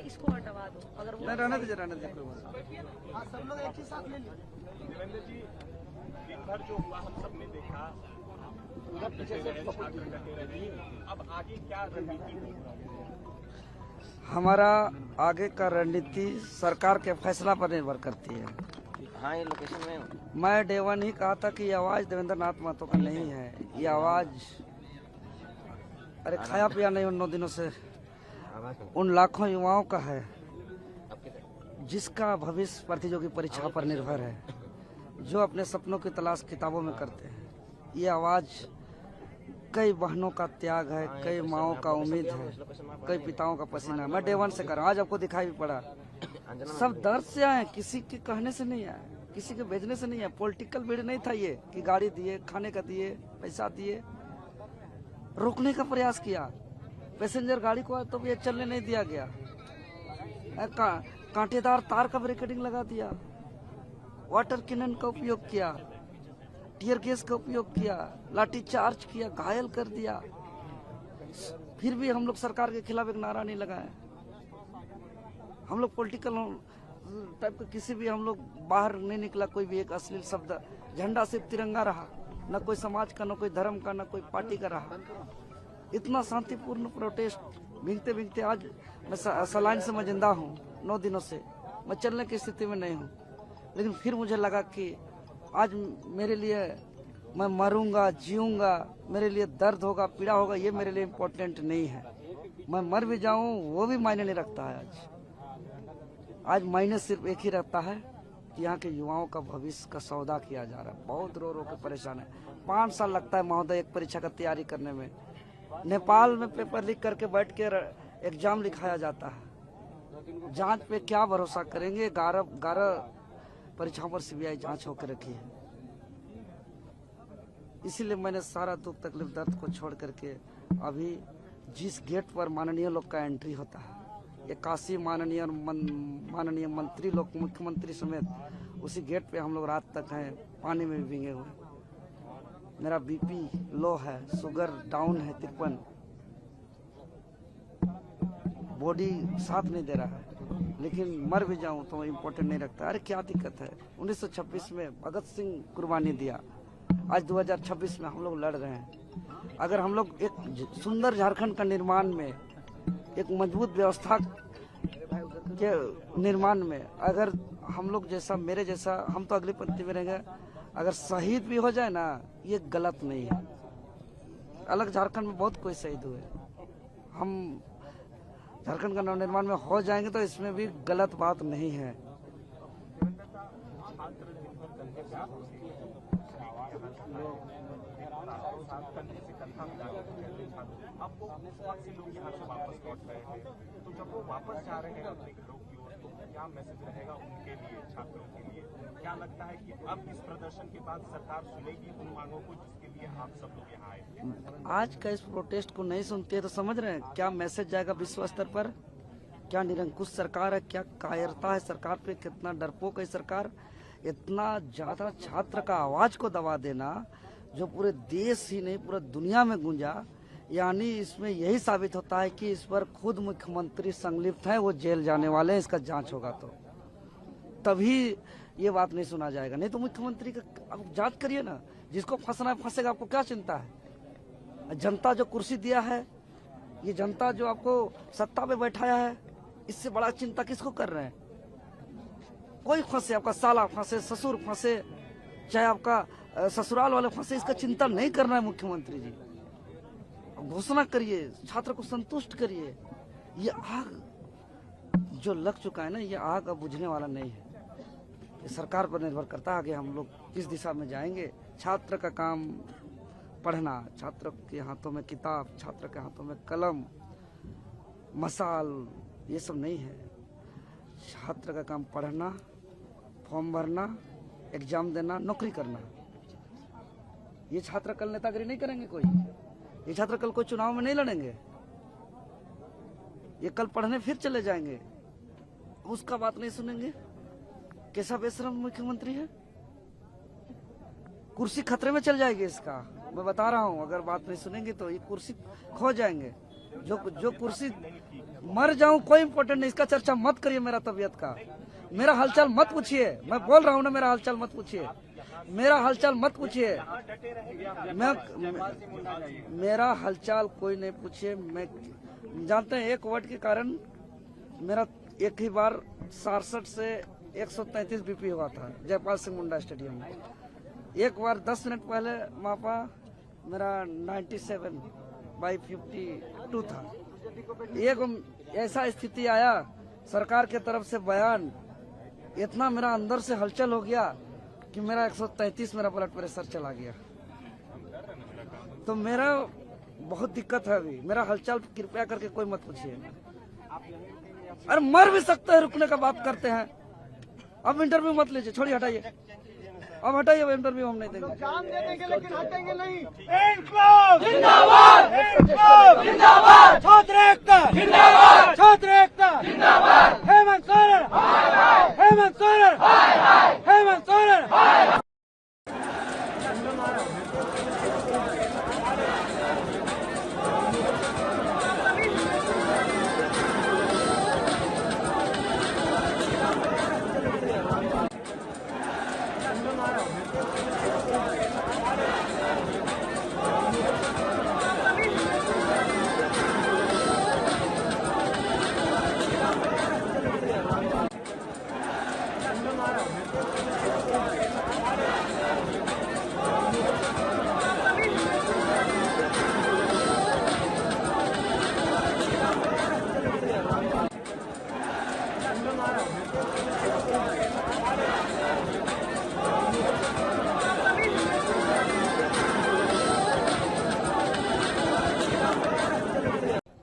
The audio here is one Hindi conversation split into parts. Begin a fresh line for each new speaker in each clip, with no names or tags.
इसको हटवा दो अगर वो
रहने दीजिए कोई बात नहीं।
हाँ, सब लोग एक ही साथ ले लीजिए।
देवेंद्र जी, दिन भर जो हुआ हम सबने देखा, छात्र डटे रहे, अब आगे क्या रणनीति होगी?
हमारा आगे का रणनीति सरकार के फैसला पर निर्भर करती है।
हाँ, ये लोकेशन में
मैं डे वन ही कहा था कि ये आवाज देवेंद्र नाथ महतो का नहीं है, ये आवाज अरे खाया पिया नहीं उन 9 दिनों से उन लाखों युवाओं का है जिसका भविष्य प्रतियोगी परीक्षा पर निर्भर है, जो अपने सपनों की तलाश किताबों में करते हैं। ये आवाज कई बहनों का त्याग है, कई माओं का उम्मीद है, कई पिताओं का पसीना। मैं डे वन से कर रहा हूं, आज आपको दिखाई भी पड़ा। सब दर्द से आए, किसी के कहने से नहीं आए, किसी के भेजने से नहीं आए। पॉलिटिकल भीड़ नहीं था ये कि गाड़ी दिए, खाने का दिए, पैसा दिए। रोकने का प्रयास किया, पैसेंजर गाड़ी को तो भी चलने नहीं दिया गया। कांटेदार तार का बैरिकेडिंग लगा दिया, वाटर कैनन का उपयोग किया, टीयर गैस का उपयोग किया, लाठी चार्ज किया, घायल कर दिया। फिर भी हम लोग सरकार के खिलाफ एक नारा नहीं लगाए। हम लोग पॉलिटिकल टाइप का किसी भी हम लोग बाहर नहीं निकला कोई भी एक अश्लील शब्द। झंडा सिर्फ तिरंगा रहा, न कोई समाज का, न कोई धर्म का, न कोई पार्टी का रहा। इतना शांतिपूर्ण प्रोटेस्ट भीगते भीगते आज मैं सलाइन से मैं जिंदा हूँ। 9 दिनों से मैं चलने की स्थिति में नहीं हूँ, लेकिन फिर मुझे लगा कि आज मेरे लिए मैं मरूंगा, जीऊंगा, मेरे लिए दर्द होगा, पीड़ा होगा, ये मेरे लिए इम्पोर्टेंट नहीं है। मैं मर भी जाऊं वो भी मायने नहीं रखता है। आज मायने सिर्फ एक ही रहता है कि यहाँ के युवाओं का भविष्य का सौदा किया जा रहा है। बहुत रो रो के परेशान है। 5 साल लगता है महोदय एक परीक्षा का तैयारी करने में। नेपाल में पेपर लीक करके बैठ के एग्जाम लिखाया जाता है। जांच पे क्या भरोसा करेंगे? 11 परीक्षाओं पर सीबीआई जांच होकर रखी है। इसीलिए मैंने सारा दुख तकलीफ दर्द को छोड़ करके अभी जिस गेट पर माननीय लोग का एंट्री होता है, 81 माननीय मंत्री लोग, मुख्यमंत्री समेत, उसी गेट पे हम लोग रात तक हैं, पानी में भी भीगे हुए। मेरा बीपी लो है, शुगर डाउन है 53, बॉडी साथ नहीं दे रहा है, लेकिन मर भी जाऊं तो इम्पोर्टेंट नहीं रखता। अरे क्या दिक्कत है? 1926 में भगत सिंह कुर्बानी दिया, आज 2026 में हम लोग लड़ रहे हैं। अगर हम लोग एक सुंदर झारखंड का निर्माण में, एक मजबूत व्यवस्था के निर्माण में, अगर हम लोग जैसा, मेरे जैसा, हम तो अगली पंक्ति में रहेंगे, अगर शहीद भी हो जाए ना, ये गलत नहीं है। अलग झारखंड में बहुत कोई शहीद हुए, हम झारखंड का नवनिर्माण में हो जाएंगे तो इसमें भी गलत बात नहीं है।
अब वो बहुत से लोग यहाँ से वापस लौट रहे हैं, तो जब वो वापस जा रहे हैं अपने घरों की ओर, तो क्या मैसेज रहेगा उनके लिए, छात्रों के लिए? क्या लगता है कि अब इस प्रदर्शन के बाद सरकार सुनेगी उन मांगों को जिसके लिए आप सब लोग यहाँ आए?
आज का इस प्रोटेस्ट को नहीं सुनते है तो समझ रहे हैं क्या मैसेज जाएगा विश्व स्तर पर? क्या निरंकुश सरकार है, क्या कायरता है सरकार पे, कितना डरपोक है सरकार। इतना ज्यादा छात्र का आवाज को दबा देना जो पूरे देश ही नहीं पूरा दुनिया में गूंजा, यानी इसमें यही साबित होता है कि इस पर खुद मुख्यमंत्री संलिप्त है, वो जेल जाने वाले हैं। इसका जांच होगा तो तभी ये बात नहीं सुना जाएगा, नहीं तो मुख्यमंत्री का आप जांच करिए ना। जिसको फंसना है फंसेगा, आपको क्या चिंता है? जनता जो कुर्सी दिया है, ये जनता जो आपको सत्ता पे बैठाया है, इससे बड़ा चिंता किसको कर रहे हैं? कोई फंसे, आपका साला फंसे, ससुर फंसे, चाहे आपका ससुराल वाले फंसे, इसका चिंता नहीं करना है मुख्यमंत्री जी। घोषणा करिए, छात्र को संतुष्ट करिए। ये आग जो लग चुका है ना, ये आग अब बुझने वाला नहीं है। ये सरकार पर निर्भर करता है आगे हम लोग किस दिशा में जाएंगे। छात्र का काम पढ़ना, छात्र के हाथों में किताब, छात्र के हाथों में कलम, मसाल, ये सब नहीं है। छात्र का काम पढ़ना, फॉर्म भरना, एग्जाम देना, नौकरी करना। ये छात्र कल नेतागिरी नहीं करेंगे कोई, ये छात्र कल कोई चुनाव में नहीं लड़ेंगे, ये कल पढ़ने फिर चले जाएंगे, उसका बात नहीं सुनेंगे। कैसा बेशरम मुख्यमंत्री है। कुर्सी खतरे में चल जाएगी इसका, मैं बता रहा हूँ। अगर बात नहीं सुनेंगे तो ये कुर्सी खो जाएंगे। जो कुर्सी मर जाऊं कोई इम्पोर्टेंट नहीं, इसका चर्चा मत करिए। मेरा तबीयत का, मेरा हालचाल मत पूछिए। मैं बोल रहा हूँ ना, मेरा हालचाल मत पूछिए, मेरा हालचाल मत पूछिए। मेरा हालचाल कोई नहीं पूछिए। मैं जानते हैं एक वर्ड के कारण मेरा एक ही बार 67 से 133 बीपी हुआ था जयपाल सिंह मुंडा स्टेडियम में। एक बार 10 मिनट पहले मापा, मेरा 97/52 था। एक ऐसा स्थिति आया, सरकार के तरफ से बयान, इतना मेरा अंदर से हलचल हो गया कि मेरा 133 मेरा ब्लड प्रेशर चला गया। तो मेरा बहुत दिक्कत है अभी। मेरा हलचल कृपया करके कोई मत पूछिए। अरे मर भी सकते हैं, रुकने का बात करते हैं। अब इंटरव्यू मत लीजिए, छोड़िए, हटाइए, अब हटाइए, अब इंटरव्यू हम नहीं देंगे।
जान दे देंगे लेकिन हटेंगे नहीं।
इनकलाब जिंदाबाद, इनकलाब जिंदाबाद, छात्र एकता जिंदाबाद, छात्र एकता जिंदाबाद। हेमंत सोरेन हाय हाय, हेमंत सोरेन हाय हाय, हेमंत सोरेन हाय हाय।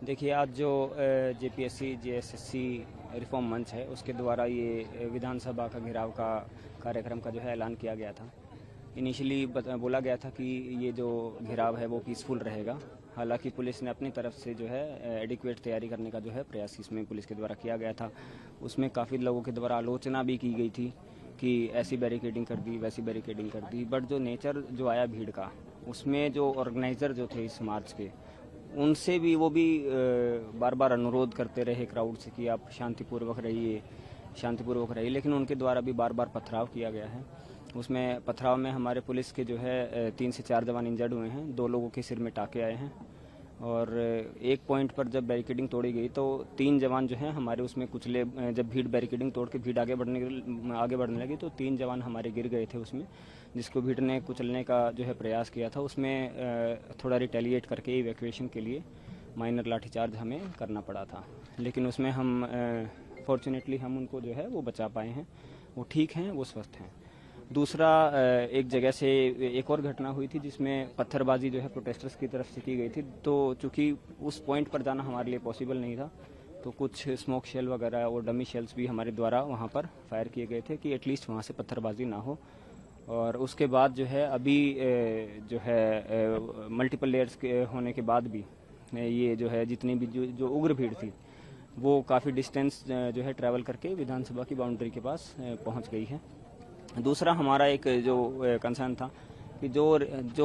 देखिए, आज जो जेपीएससी जेएसएससी रिफॉर्म मंच है उसके द्वारा ये विधानसभा का घेराव का कार्यक्रम का जो है ऐलान किया गया था। इनिशियली बोला गया था कि ये जो घेराव है वो पीसफुल रहेगा। हालांकि पुलिस ने अपनी तरफ से जो है एडिक्वेट तैयारी करने का जो है प्रयास इसमें पुलिस के द्वारा किया गया था। उसमें काफ़ी लोगों के द्वारा आलोचना भी की गई थी कि ऐसी बैरिकेडिंग कर दी, वैसी बैरिकेडिंग कर दी। बट जो नेचर जो आया भीड़ का, उसमें जो ऑर्गेनाइज़र जो थे इस मार्च के, उनसे भी वो भी बार बार अनुरोध करते रहे क्राउड से कि आप शांतिपूर्वक रहिए, शांतिपूर्वक रहिए। लेकिन उनके द्वारा भी बार बार पथराव किया गया है। उसमें पथराव में हमारे पुलिस के जो है 3 से 4 जवान इंजर्ड हुए हैं, 2 लोगों के सिर में टाके आए हैं। और एक पॉइंट पर जब बैरिकेडिंग तोड़ी गई तो 3 जवान जो हैं हमारे उसमें कुचले। जब भीड़ बैरिकेडिंग तोड़ के भीड़ आगे बढ़ने लगी तो 3 जवान हमारे गिर गए थे उसमें, जिसको भीड़ ने कुचलने का जो है प्रयास किया था। उसमें थोड़ा रिटेलिएट करके इवैक्यूएशन के लिए माइनर लाठीचार्ज हमें करना पड़ा था। लेकिन उसमें हम फॉर्चुनेटली हम उनको जो है वो बचा पाए हैं, वो ठीक हैं, वो स्वस्थ हैं। दूसरा, एक जगह से एक और घटना हुई थी जिसमें पत्थरबाजी जो है प्रोटेस्टर्स की तरफ से की गई थी। तो चूंकि उस पॉइंट पर जाना हमारे लिए पॉसिबल नहीं था, तो कुछ स्मोक शेल वगैरह और डमी शेल्स भी हमारे द्वारा वहाँ पर फायर किए गए थे कि एटलीस्ट वहाँ से पत्थरबाजी ना हो। और उसके बाद जो है अभी जो है मल्टीपल लेयर्स के होने के बाद भी ये जो है जितनी भी जो उग्र भीड़ थी वो काफ़ी डिस्टेंस जो है ट्रैवल करके विधानसभा की बाउंड्री के पास पहुँच गई है। दूसरा, हमारा एक जो कंसर्न था कि जो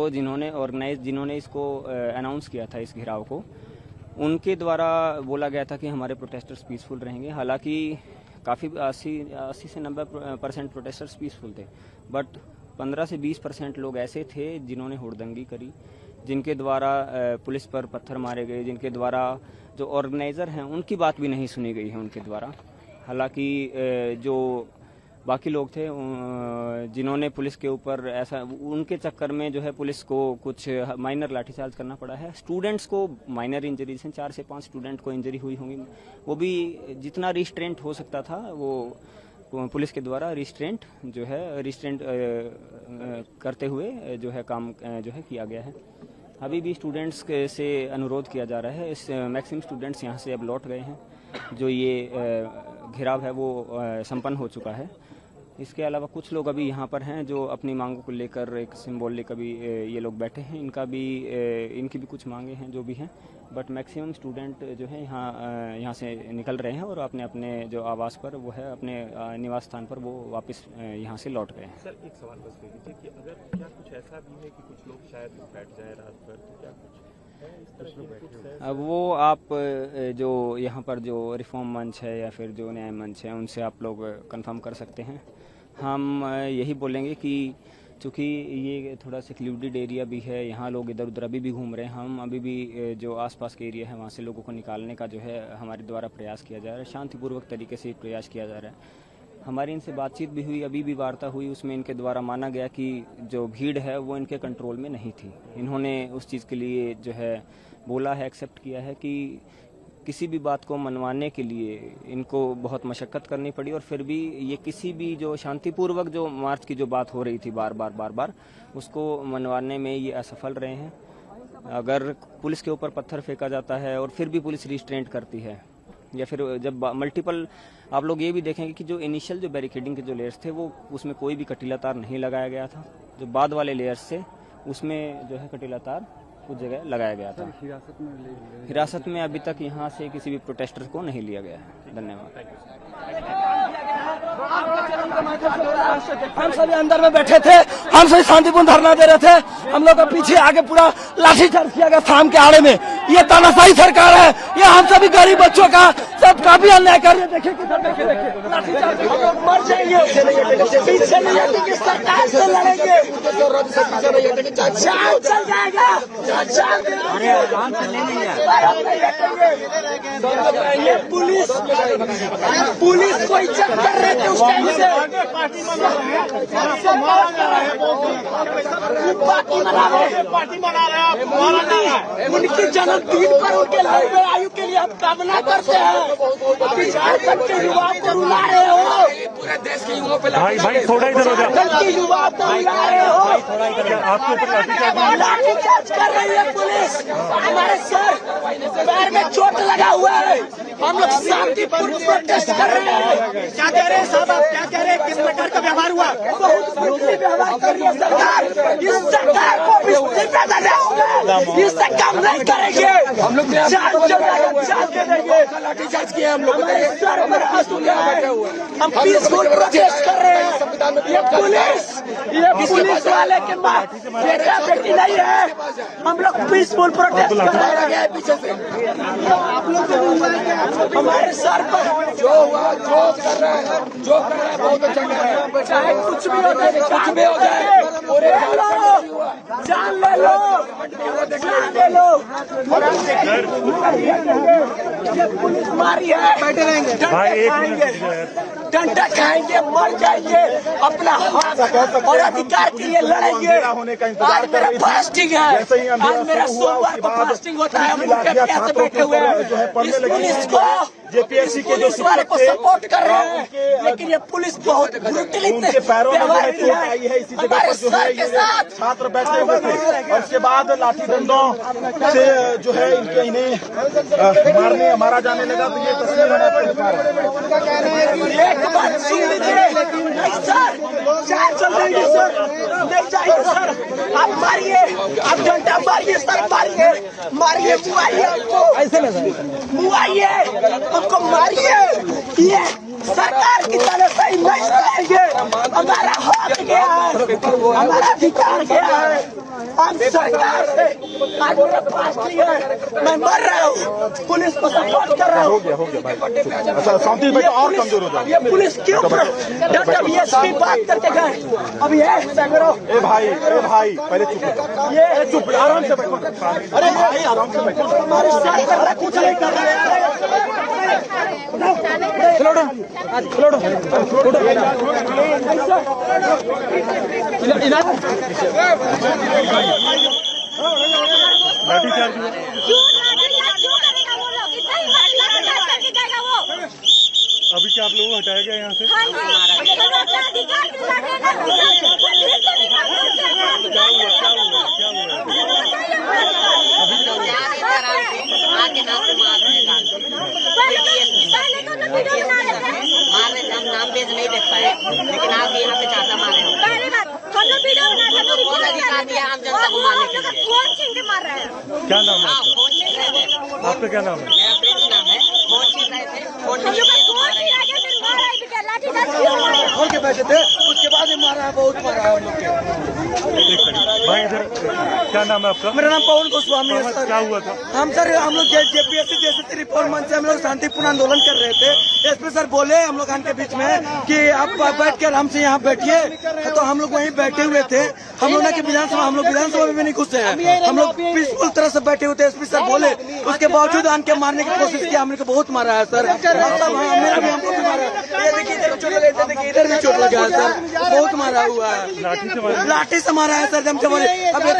जिन्होंने इसको अनाउंस किया था इस घेराव को, उनके द्वारा बोला गया था कि हमारे प्रोटेस्टर्स पीसफुल रहेंगे। हालांकि काफ़ी 80 से 90% प्रोटेस्टर्स पीसफुल थे, बट 15 से 20% लोग ऐसे थे जिन्होंने हुड़दंगी करी, जिनके द्वारा पुलिस पर पत्थर मारे गए, जिनके द्वारा जो ऑर्गेनाइज़र हैं उनकी बात भी नहीं सुनी गई है उनके द्वारा। हालांकि जो बाकी लोग थे जिन्होंने पुलिस के ऊपर ऐसा, उनके चक्कर में जो है पुलिस को कुछ माइनर लाठीचार्ज करना पड़ा है। स्टूडेंट्स को माइनर इंजरीज हैं, 4 से 5 स्टूडेंट को इंजरी हुई होंगी। वो भी जितना रिस्ट्रेंट हो सकता था वो पुलिस के द्वारा रिस्ट्रेंट करते हुए जो है काम जो है किया गया है। अभी भी स्टूडेंट्स से अनुरोध किया जा रहा है, मैक्सिमम स्टूडेंट्स यहाँ से अब लौट गए हैं। जो ये घेराव है वो संपन्न हो चुका है इसके अलावा कुछ लोग अभी यहाँ पर हैं जो अपनी मांगों को लेकर एक सिंबॉलिक अभी ये लोग बैठे हैं। इनकी भी कुछ मांगे हैं जो भी हैं, बट मैक्सिमम स्टूडेंट जो है यहाँ से निकल रहे हैं और अपने अपने जो आवास पर वो है अपने निवास स्थान पर वो वापस यहाँ से लौट गए हैं।
सर एक सवाल बस दे दीजिए कि अगर क्या कुछ ऐसा भी है कि कुछ लोग शायद बैठ जाए रात भर, तो क्या कुछ
अब वो आप जो यहाँ पर जो रिफॉर्म मंच है या फिर जो न्याय मंच है उनसे आप लोग कंफर्म कर सकते हैं। हम यही बोलेंगे कि चूँकि ये थोड़ा सिक्लूडेड एरिया भी है, यहाँ लोग इधर उधर अभी भी घूम रहे हैं। हम अभी भी जो आसपास के एरिया है वहाँ से लोगों को निकालने का जो है हमारे द्वारा प्रयास किया जा रहा है, शांतिपूर्वक तरीके से प्रयास किया जा रहा है। हमारी इनसे बातचीत भी हुई, अभी भी वार्ता हुई, उसमें इनके द्वारा माना गया कि जो भीड़ है वो इनके कंट्रोल में नहीं थी। इन्होंने उस चीज़ के लिए जो है बोला है, एक्सेप्ट किया है कि किसी भी बात को मनवाने के लिए इनको बहुत मशक्क़त करनी पड़ी और फिर भी ये किसी भी जो शांतिपूर्वक जो मार्च की जो बात हो रही थी बार बार उसको मनवाने में ये असफल रहे हैं। अगर पुलिस के ऊपर पत्थर फेंका जाता है और फिर भी पुलिस रिस्ट्रेंट करती है, या फिर जब मल्टीपल आप लोग ये भी देखेंगे कि जो इनिशियल जो बैरिकेडिंग के जो लेयर्स थे वो उसमें कोई भी कटीला तार नहीं लगाया गया था। जो बाद वाले लेयर्स थे उसमें जो है कटीला तार कुछ जगह लगाया गया था। हिरासत में अभी तक यहाँ से किसी भी प्रोटेस्टर को नहीं लिया गया है। धन्यवाद।
हम सभी अंदर में बैठे थे, हम सभी शांतिपूर्ण धरना दे रहे थे। हम लोग का पीछे आगे पूरा लाठीचार्ज किया गया शाम के आड़े में। ये तानाशाही सरकार है, ये हम सभी गरीब बच्चों का सब काफी अन्याय कर रही है। देखिए किधर देखिए लाठीचार्ज, हम लोग मर जाएंगे, पीछे नहीं हटेंगे, सरकार से लड़ेंगे, जान चल जाएगा, ये पुलिस को इज्जत कर रहे थे उस टाइम से, पार्टी मना रहे हैं। उनकी जन्मदिन पर उनके लंबे आयु के लिए हम कामना करते हैं। झारखंड के युवा को रुला रहे हो, पूरे देश के युवाओं पे
भाई थोड़ा इधर हो जाओ,
के युवा को रुला रहे हो,
आपके ऊपर
लाठीचार्ज कर रही है पुलिस। हमारे सर पैर में चोट लगा हुआ है, हम लोग शांतिपूर्ण प्रोटेस्ट कर रहे हैं। क्या कह रहे हैं साहब, आप क्या कह रहे हैं, किस प्रकार का व्यवहार हुआ? बहुत बुरी व्यवहार कर रही है सरकार। इस सरकार को इस्तीफा देना होगा, इससे काम नहीं करेंगे। हम लोग लाठीचार्ज किए, हम लोग सर पर हाथ उठा है, हम पीसफुल प्रोटेस्ट कर रहे हैं। ये पुलिस वाले के पास बेटा बेटी नहीं है, हम लोग पीसफुल प्रोटेस्ट कर रहे हैं। पीछे से आप लोग हमारे सर पर जो हुआ, जो कर रहा है, बहुत अच्छा कर रहा है। चाहे कुछ भी हो जाए, कुछ भी हो जाए, जान ले लो, जान ले लो। ये पुलिस मारी है, बैठे रहेंगे, डंडा खाएंगे, मर जाएंगे, अपना हक और अधिकार के लिए लड़ेंगे। आज मेरा फास्टिंग है, आज मेरा सोमवार को फास्टिंग होता है। हम लोग कैसे बैठे हुए हैं, इस पुलिस को
जेपीएससी के जो
वाले को सपोर्ट कर रहे हैं, लेकिन ये पुलिस बहुत
उनके पैरों में चोट आई है। इसी जगह पर जो है ये छात्र बैठे हुए थे और उसके बाद लाठी डंडों से जो है इन्हें मारा जाने लगा। तो ये तस्वीर हम आपको दिखा रहे हैं।
एक बात सुन लीजिए, नहीं सर, चार चल रही है सर, नहीं चाहिए सर, आप मारिए, आप डंडा मारिए सर, मारिए, मुआइए हमको, मुआइए हमको, मारिए। ये सरकार की तरफ से नहीं करेंगे, हमारा हक गया है, हमारा अधिकार गया है। हम सरकार से आज मेरा पास लिया है, मैं मर रहा हूँ, पुलिस को सपोर्ट कर रहा हूँ।
हो गया अच्छा शांति भाई और कमजोर हो जाए।
ये पुलिस क्यों डॉक्टर बीएसपी बात करके गए, अब ये
ए भाई पहले चुप आराम से बैठो। अरे भाई आराम से बैठो,
हमारे सरकार कुछ नहीं कर रहे हैं।
अभी क्या आप लोगों को हटाया गया यहाँ से?
नाम भेजने नहीं देख पाए, लेकिन आप यहाँ पे चाहता मारे हो।
पहली बात हम लोग वीडियो बना रहे हैं,
कौन अधिकार दिया आम जनता को मारने के लिए?
फोन छीन के मार रहे हैं।
क्या नाम है
हाँ,
आपका?
फोन छीन रहे थे।
आपका क्या नाम है?
मेरा प्रिंस नाम है। फोन छीन रहे थे, फोन
हम
नहीं
लोग
किए
का
तो
फोन
मारा
छीन
यहाँ।
के फिर मार रहे हैं, लाठी चार्ज क्यों मार रहे हैं?
खोल के बैठे थे, उसके बाद ही मारा है, बहुत मारा है हम लोग के।
एक सेकंड भाई, इधर क्या नाम है आपका?
मेरा नाम पवन गोस्वामी है सर।
क्या हुआ था?
हम लोग जेपीएससी जैसे रिफॉर्म मंच से हम लोग शांतिपूर्ण आंदोलन कर रहे थे। एसपी सर बोले हम लोग के बीच में कि आप बैठ के आराम से यहाँ बैठिए, तो हम लोग वहीं बैठे हुए थे। हम लोग के विधानसभा में भी नहीं घुसे हैं, हम लोग पीसफुल तरह से बैठे हुए थे। एसपी सर बोले, उसके बावजूद आन के मारने की कोशिश किया। हमने को बहुत मारा है सर, मेरा भी हमको भी मारा है। ये देखिए इधर चोट लगा, देखिए इधर भी चोट लगा है सर, बहुत मारा हुआ है। लाठी से मारा है सर, हम से बोले अब
सर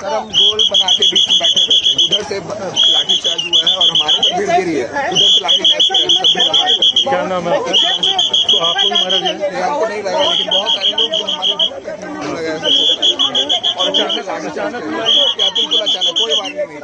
हम गोल बना के बीच में बैठे हुए थे, उधर से लाठी चार्ज हुआ है और हमारे पर भीड़ गिरी है, उधर से लाठी चार्ज
क्या नाम है आपका? तो आपको भी मारा गया?
हमको नहीं लगा, लेकिन बहुत सारे लोग जो हमारे लगा
और अचानक
बिल्कुल अचानक, कोई वारंटी नहीं।